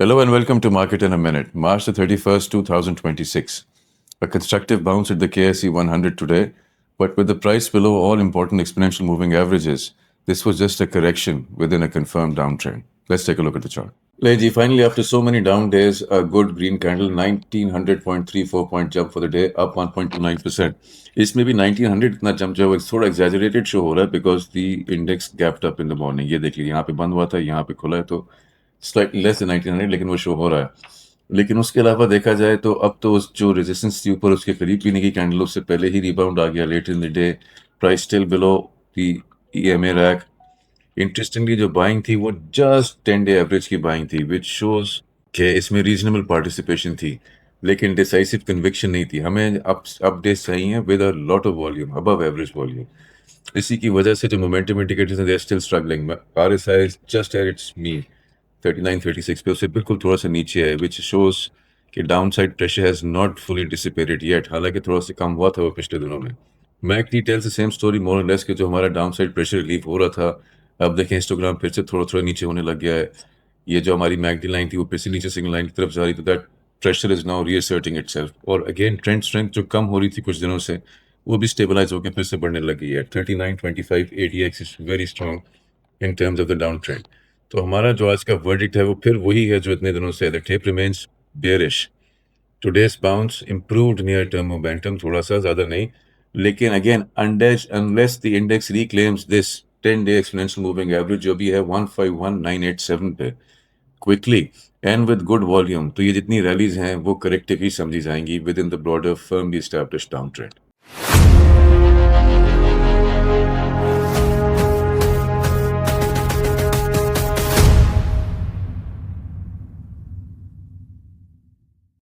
Hello and welcome to Market in a Minute. March the 31st, 2026. A constructive bounce at the KSE 100 today, but with the price below all important exponential moving averages, this was just a correction within a confirmed downtrend. Let's take a look at the chart. Lady, finally, after so many down days, a good green candle, 1900.34 point jump for the day, up 1.29%. इसमें भी 1900 इतना jump जो है थोड़ा exaggerated show हो रहा है because the index gapped up in the morning. ये देख लीजिए, यहाँ पे बंद हुआ था, यहाँ पे खुला है तो स्लाइटली लेस देन 1900, लेकिन वो शो हो रहा है। लेकिन उसके अलावा देखा जाए तो अब तो उस जो रेजिस्टेंस थी ऊपर उसके करीब भी नहीं की कैंडल, उससे पहले ही रिबाउंड आ गया late in the day. Price still below the EMA rack. Interestingly जो बाइंग थी वो जस्ट 10 डे एवरेज की बाइंग थी, विच शोज कि इसमें रीजनेबल पार्टिसिपेशन थी, लेकिन डिसाइसिव कन्विक्शन नहीं थी। हमें अपडेट्स चाहिए with a lot of volume, above average volume. इसी की वजह से जो मोमेंटम इंडिकेटर्स हैं they are still struggling. RSI just at its me 3936 पे, उससे बिल्कुल थोड़ा सा नीचे है, विच शोज कि down side pressure has not fully dissipated yet, हालांकि थोड़ा सा कम हुआ था वो पिछले दिनों में। MACD tells the same story more or less, कि जो हमारा डाउन साइड प्रेशर रिलीफ हो रहा था, अब देखें हिस्टोग्राम फिर से थोड़ा थोड़ा नीचे होने लग गया है। ये जो हमारी मैकडी लाइन थी वो फिर से नीचे सिग्नल लाइन की तरफ जा रही, तो that pressure is now reasserting itself. और अगेन ट्रेंड स्ट्रेंथ जो कम हो रही थी कुछ दिनों से, वो भी स्टेबलाइज होकर फिर से बढ़ने लगी है। 3925 ADX is very strong in terms of the down trend. तो हमारा जो आज का वर्डिक्ट है वो फिर वही है जो इतने दिनों से, the tape remains bearish. Today's bounce improved near term momentum, थोड़ा सा, ज़्यादा नहीं, लेकिन again unless the index reclaims this 10 day exponential moving average जो भी है 151987 पे quickly and with good volume, तो ये जितनी रैलीज हैं वो करेक्टिव ही समझी जाएंगी with in the broader firmly established down trend.